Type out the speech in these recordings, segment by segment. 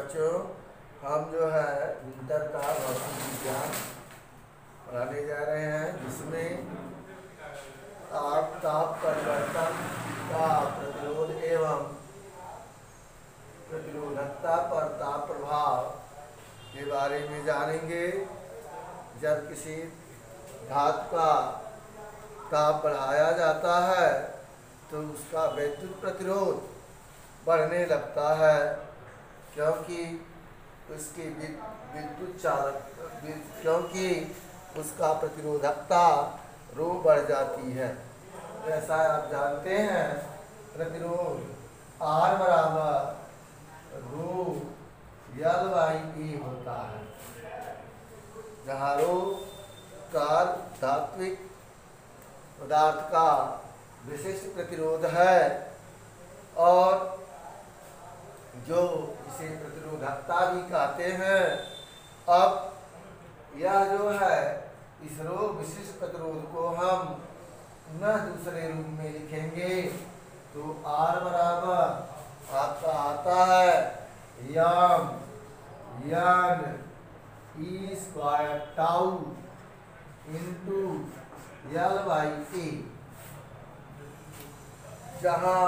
बच्चों, हम जो है इंटर का भौतिक विज्ञान पढ़ाने जा रहे हैं, जिसमें आप ताप परिवर्तन का प्रतिरोध एवं प्रतिरोधकता पर ताप प्रभाव के बारे में जानेंगे। जब किसी धातु का ताप बढ़ाया जाता है तो उसका विद्युत प्रतिरोध बढ़ने लगता है, क्योंकि उसकी विद्युत चालक क्योंकि उसका प्रतिरोधकता रो बढ़ जाती है। जैसा आप जानते हैं, प्रतिरोध R बराबर रो यल बाई ए होता है, जहाँ रो धात्विक पदार्थ का विशिष्ट प्रतिरोध है और जो इसे प्रतिरोधकता भी कहते हैं। अब यह जो है इस रो विशिष्ट प्रतिरोध को हम न दूसरे रूप में लिखेंगे तो R बराबर आपका आता है m n e square tau into l by A, जहाँ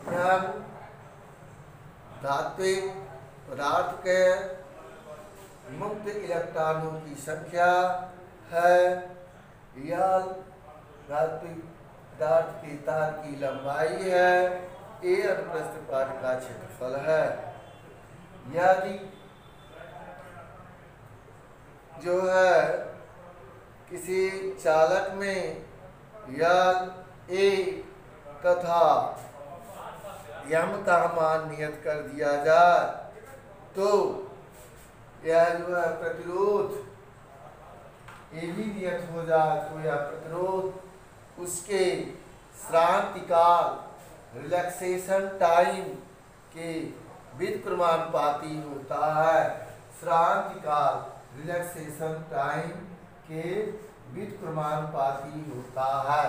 यन धात्विक पदार्थ के मुक्त इलेक्ट्रॉनों की संख्या है, यल धात्विक पदार्थ के तार की लंबाई है, ए अनुप्रस्थ पाट का क्षेत्रफल है। यदि जो है किसी चालक में यल ए तथा यम का मान नियत कर दिया जाए तो यह जो है प्रतिरोध ए भी नियत हो जाए तो यह प्रतिरोध उसके श्रांतिकाल रिलैक्सेशन टाइम के व्युत्क्रमानुपाती होता है। श्रांतिकाल रिलैक्सेशन टाइम के व्युत्क्रमानुपाती होता है।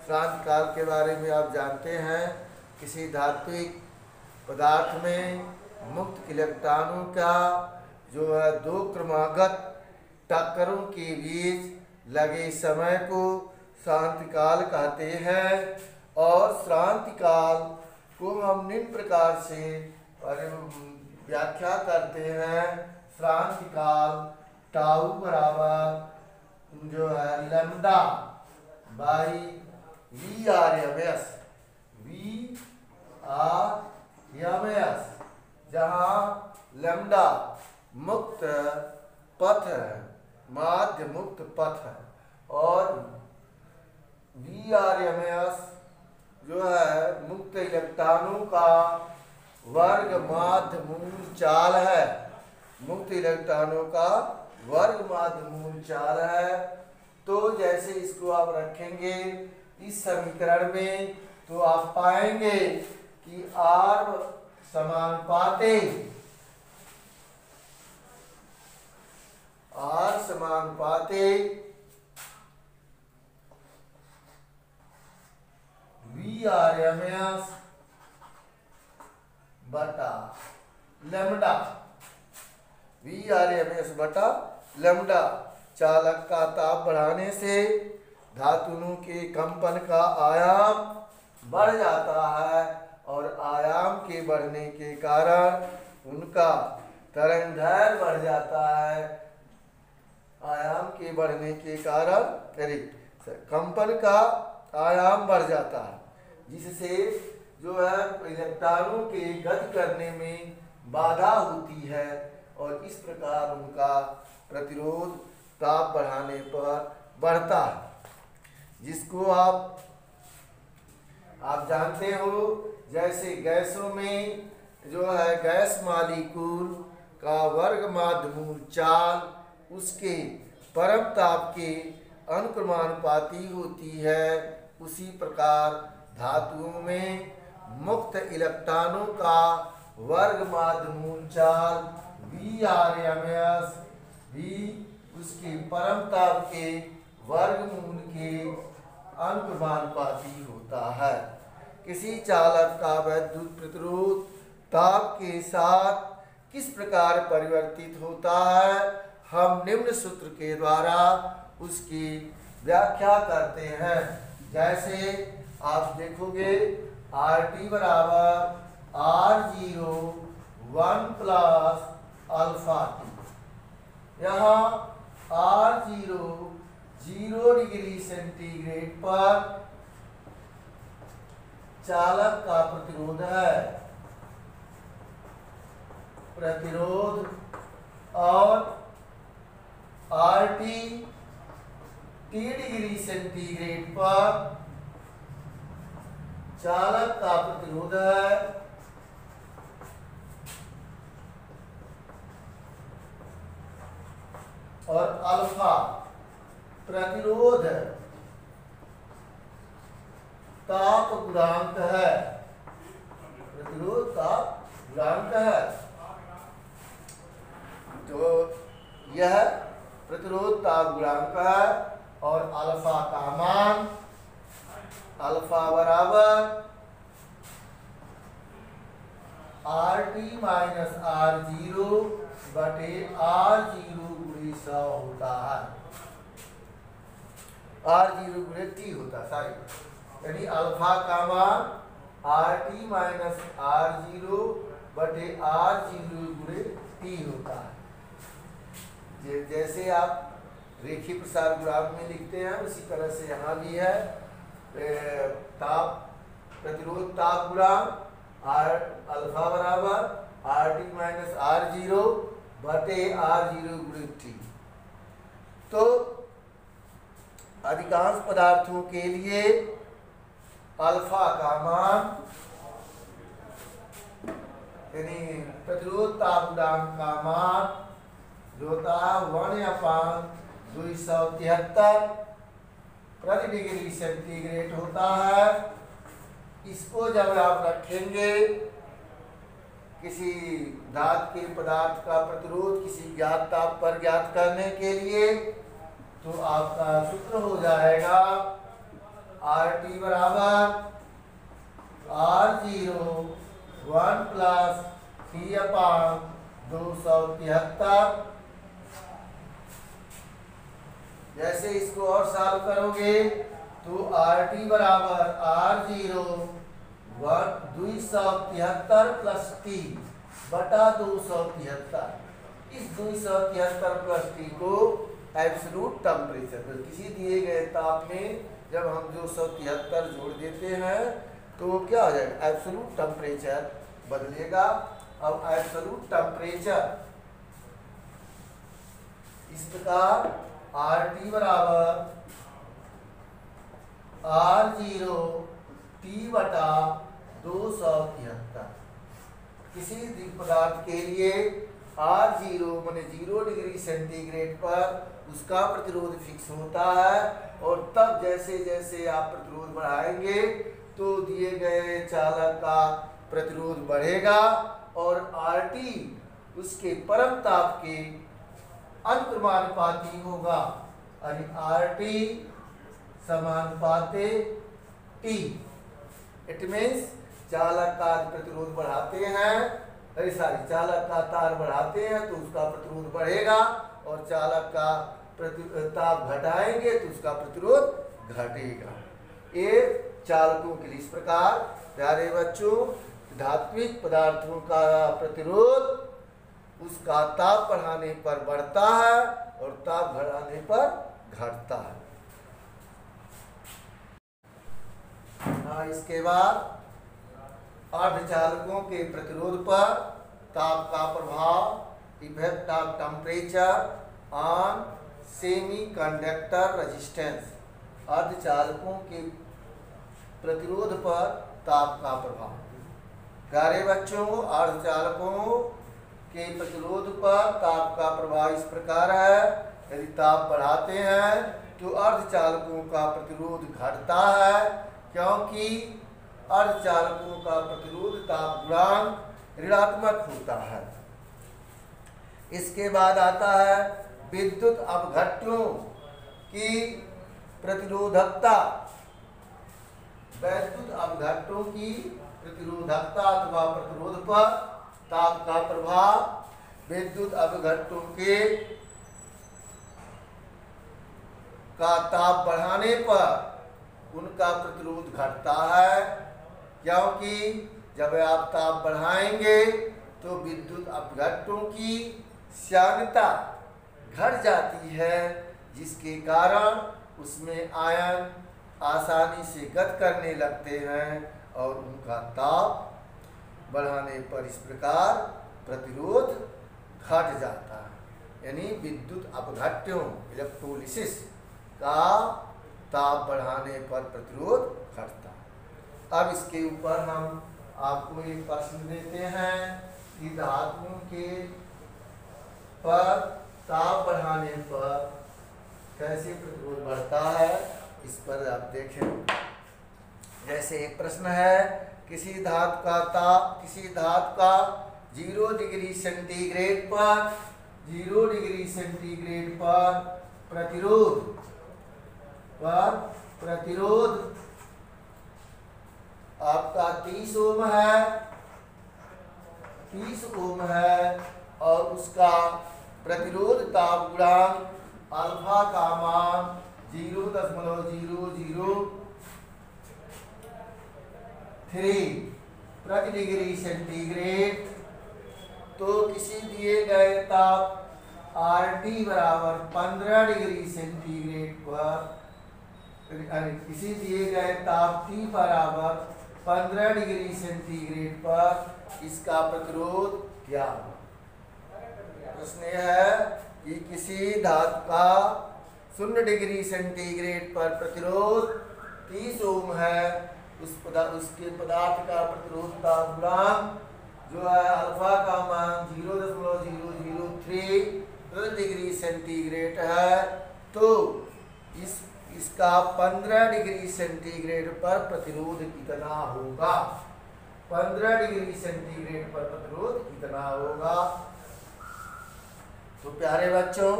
श्रांतिकाल के बारे में आप जानते हैं, किसी धात्विक पदार्थ में मुक्त इलेक्ट्रॉनों का जो है दो क्रमागत टक्करों के बीच लगे समय को श्रांतिकाल कहते हैं। और श्रांतिकाल को हम निम्न प्रकार से व्याख्या करते हैं। श्रांतिकाल टाउ बराबर जो है lambda by V R M S, जहाँ लैम्डा मुक्त पथ है, माध्य मुक्त पथ है, और VRMS जो है मुक्त इलेक्ट्रॉनों का वर्ग माध्य मूल चाल है। मुक्त इलेक्ट्रॉनों का वर्ग माध्य मूल चाल है। तो जैसे इसको आप रखेंगे इस समीकरण में तो आप पाएंगे कि R समानुपाते VRMS बटा लैम्डा, VRMS बटा लैम्डा। चालक का ताप बढ़ाने से धातुओं के कंपन का आयाम बढ़ जाता है और आयाम के बढ़ने के कारण उनका तरंगदैर्घ्य बढ़ जाता है। आयाम के बढ़ने के कारण कंपन का आयाम बढ़ जाता है, जिससे जो है इलेक्ट्रॉनों के गति करने में बाधा होती है और इस प्रकार उनका प्रतिरोध ताप बढ़ाने पर बढ़ता है। जिसको आप जानते हो, जैसे गैसों में जो है गैस मालिक्यूल का वर्ग माध्य मूल चाल उसके परम ताप के अनुक्रमानुपाती होती है, उसी प्रकार धातुओं में मुक्त इलेक्ट्रॉनों का वर्ग माध्य मूल चाल VRMS भी उसके परम ताप के वर्गमूल के अनुक्रमानुपाती होता है। किसी चालक का विद्युत प्रतिरोध ताप के साथ किस प्रकार परिवर्तित होता है, हम निम्न सूत्र के द्वारा उसकी व्याख्या करते हैं। जैसे आप देखोगे RT बराबर R0 1 प्लस अल्फा टी। यहाँ R0 0 डिग्री सेंटीग्रेड पर चालक का प्रतिरोध है, प्रतिरोध, और RT T डिग्री सेंटीग्रेड पर चालक का प्रतिरोध है, और अल्फा प्रतिरोध ताप गुणांक है, प्रतिरोध ताप गुणांक है। तो यह प्रतिरोध ताप गुणांक है, और अल्फा का मान, अल्फा बराबर RT माइनस R0 बटे R0 गुणे 100 होता है, R0 गुणे T होता है, सॉरी, यानी अल्फा का मान RT माइनस R0 बटे R0 गुणे T होता है। जैसे आप रेखीय प्रसार गुणांक में लिखते हैं उसी तरह से यहाँ भी है, ताप प्रतिरोध ताप गुणांक अल्फा बराबर RT माइनस R0 बटे R0 गुणे T। तो अधिकांश पदार्थों के लिए अल्फा का मान यानी प्रतिरोध ताप गुणांक का मान जो होता है 1/273 प्रति डिग्री सेंटीग्रेड होता है। इसको जब आप रखेंगे किसी धातु के पदार्थ का प्रतिरोध किसी ज्ञात ताप पर ज्ञात करने के लिए, तो आपका सूत्र हो जाएगा RT बराबर R0 1 प्लस T/273। जैसे इसको और सॉल्व करोगे तो RT बराबर R0 273 प्लस T बटा 273। इस 273 प्लस T को एब्सोल्यूट टेम्परेचर, किसी दिए गए ताप में जब हम 273 जोड़ देते हैं तो क्या हो जाएगा, एब्सोल्यूट टेम्परेचर बदलेगा। अब एब्सोल्यूट टेम्परेचर इस प्रकार RT बराबर R0 T बटा 273। किसी पदार्थ के लिए R0 माने 0 डिग्री सेंटीग्रेड पर उसका प्रतिरोध फिक्स होता है, और तब जैसे जैसे आप प्रतिरोध बढ़ाएंगे तो दिए गए चालक का प्रतिरोध बढ़ेगा, और RT उसके परम ताप के अनुक्रमानुपाती होगा, यानी RT समानुपाते T। इट मीन्स चालक का प्रतिरोध बढ़ाते हैं, चालक का तार बढ़ाते हैं तो उसका प्रतिरोध बढ़ेगा, और चालक का ताप घटाएंगे तो उसका प्रतिरोध घटेगा। ये चालकों के लिए इस प्रकार प्यारे बच्चों धात्विक पदार्थों का प्रतिरोध उसका ताप बढ़ाने पर बढ़ता है और ताप घटाने पर घटता है। इसके बाद अर्धचालकों के प्रतिरोध पर ताप का प्रभाव, effect of temperature on semiconductor resistance. अर्धचालकों के प्रतिरोध पर ताप का प्रभाव। प्यारे बच्चों अर्धचालकों के प्रतिरोध पर ताप का प्रभाव इस प्रकार है, यदि ताप बढ़ाते हैं तो अर्धचालकों का प्रतिरोध घटता है, क्योंकि अर्धचालकों का प्रतिरोध ताप गुणांक ऋणात्मक होता है। इसके बाद आता है विद्युत अपघट्यों की प्रतिरोधकता। वैद्युत अपघट्यों की प्रतिरोधकता अथवा प्रतिरोध पर ताप का प्रभाव विद्युत अपघट्टों के का ताप बढ़ाने पर उनका प्रतिरोध घटता है, क्योंकि जब आप ताप बढ़ाएंगे तो विद्युत अपघट्टों की श्यानता घट जाती है, जिसके कारण उसमें आयन आसानी से गति करने लगते हैं और उनका ताप बढ़ाने पर इस प्रकार प्रतिरोध घट जाता है। यानी विद्युत अपघट्टों इलेक्ट्रोलिसिस का ताप बढ़ाने पर प्रतिरोध घटता है। अब इसके ऊपर हम आपको एक प्रश्न देते हैं कि धातुओं के पर ताप बढ़ाने पर कैसे प्रतिरोध बढ़ता है, इस पर आप देखें। जैसे एक प्रश्न है, किसी धातु का 0 डिग्री सेंटीग्रेड पर प्रतिरोध आपका 30 ओम है और उसका प्रतिरोध ताप गुणांक अल्फा का मान 0.003 प्रति डिग्री सेंटीग्रेड। तो किसी दिए गए ताप RT बराबर 15 डिग्री सेंटीग्रेड पर, किसी दिए गए ताप T बराबर 15 डिग्री सेंटीग्रेड पर इसका प्रतिरोध क्या होगा। प्रश्न यह है कि किसी धातु का 0 डिग्री सेंटीग्रेड पर प्रतिरोध 30 ओम है, उसके पदार्थ का प्रतिरोध ताप गुणांक जो है अल्फा का मान 0.003 प्रति डिग्री सेंटीग्रेड है। तो इसका 15 डिग्री सेंटीग्रेड पर प्रतिरोध कितना होगा, 15 डिग्री सेंटीग्रेड पर प्रतिरोध कितना होगा। तो प्यारे बच्चों,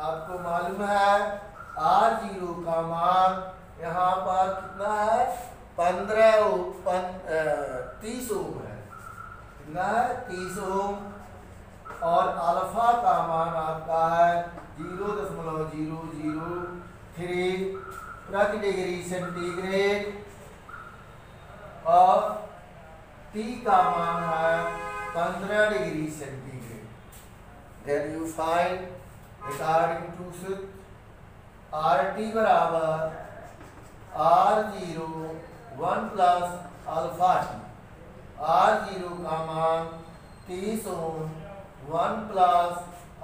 आपको मालूम है R0 का मान यहाँ पर कितना है, 30 ओम है, कितना है 30 ओम, और अल्फा का मान आपका है 0.003 प्रति डिग्री सेंटीग्रेड और T का मान है 15 degree centigrade. Then you find according to सूत्र RT बराबर R0 1 plus alpha T। R0 का मान 30 ओम 1 प्लस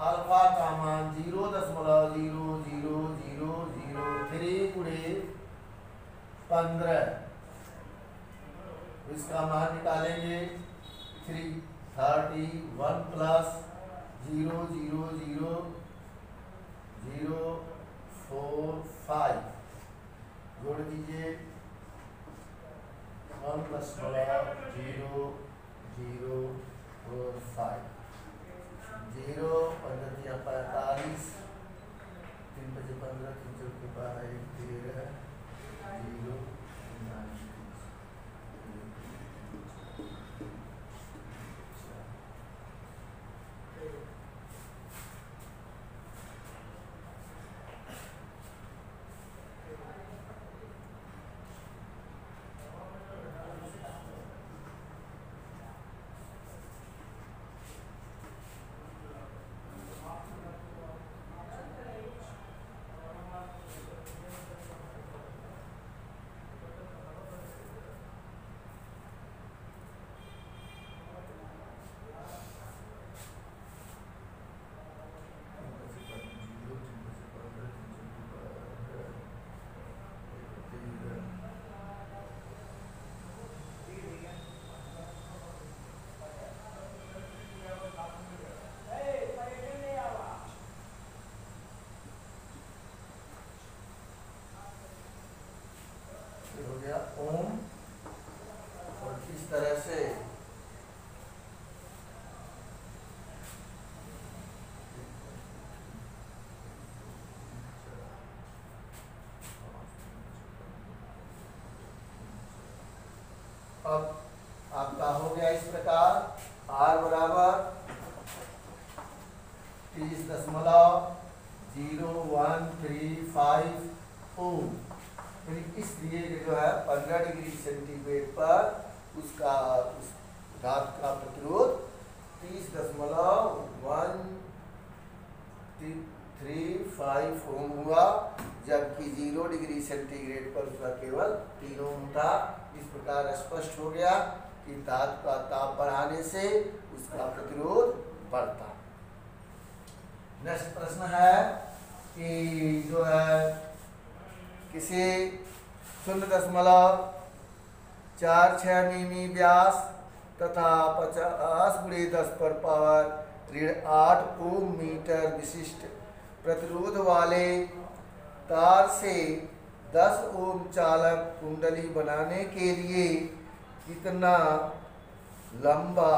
अल्फा का मान 0.00003 गुणे 15, इसका मान निकालेंगे 331 प्लस 0.00045 जोड़ दीजिए 1 प्लस 0.005 0 15 45 3 5 15 3 4 के पास 13 0 ओम। और इस तरह से अब आपका हो गया इस प्रकार आर बराबर 30.0135 ओम। इसलिए जो है 15 डिग्री सेंटीग्रेड पर उसका उस धातु का प्रतिरोध 30.135 ओम हुआ, जबकि 0 डिग्री सेंटीग्रेड पर उसका केवल 3 ओम था। इस प्रकार स्पष्ट हो गया कि धातु का ताप बढ़ाने से उसका प्रतिरोध बढ़ता। नेक्स्ट प्रश्न है कि जो है किसी 0.46 मिमी व्यास तथा 50×10⁻⁸ ओम मीटर विशिष्ट प्रतिरोध वाले तार से 10 ओम चालक कुंडली बनाने के लिए कितना लंबा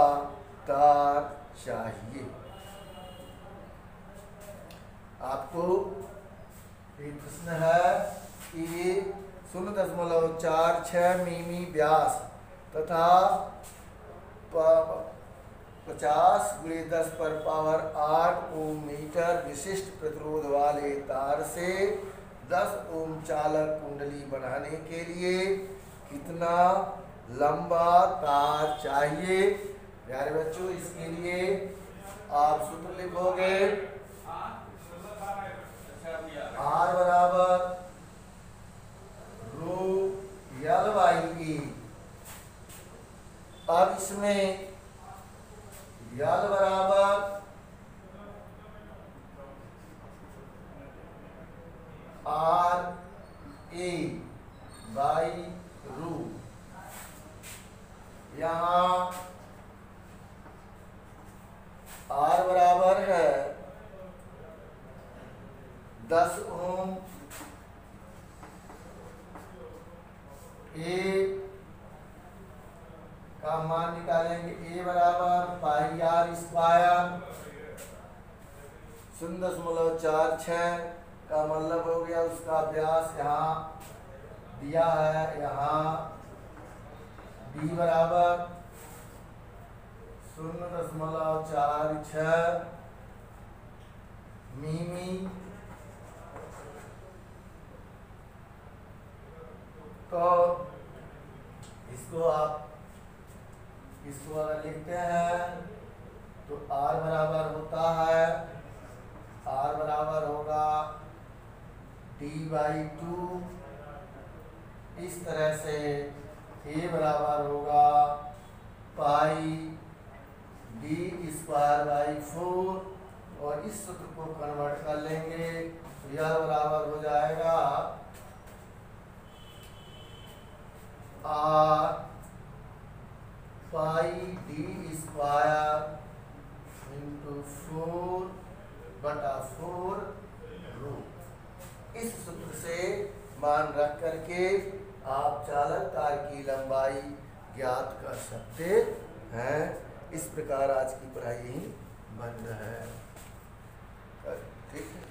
तार चाहिए। आपको एक प्रश्न है कि 0.46 मिमी व्यास तथा 50×10⁸ ओम मीटर विशिष्ट प्रतिरोध वाले तार से 10 ओम चालक कुंडली बनाने के लिए कितना लंबा तार चाहिए। प्यारे बच्चों, इसके लिए आप सूत्र लिखोगे आर बराबर रो यल बाई ई। अब इसमें यल बराबर आर ए बाई रू। यहाँ आर बराबर है 10 ओम, ए का मान निकालेंगे, ए बराबर पाई आर स्क्वायर। 0.46 का मतलब हो गया उसका व्यास यहाँ दिया है, यहाँ डी बराबर 0.46 मिमी। तो इसको अगर लिखते हैं तो आर बराबर होता है, आर बराबर होगा d/2। इस तरह से ए बराबर होगा पाई d²/4। और इस सूत्र को कन्वर्ट कर लेंगे तो यह बराबर हो जाएगा आर पाई d²/4 रो। इस सूत्र से मान रख करके आप चालक तार की लंबाई ज्ञात कर सकते हैं। इस प्रकार आज की पढ़ाई बंद है। ठीक है।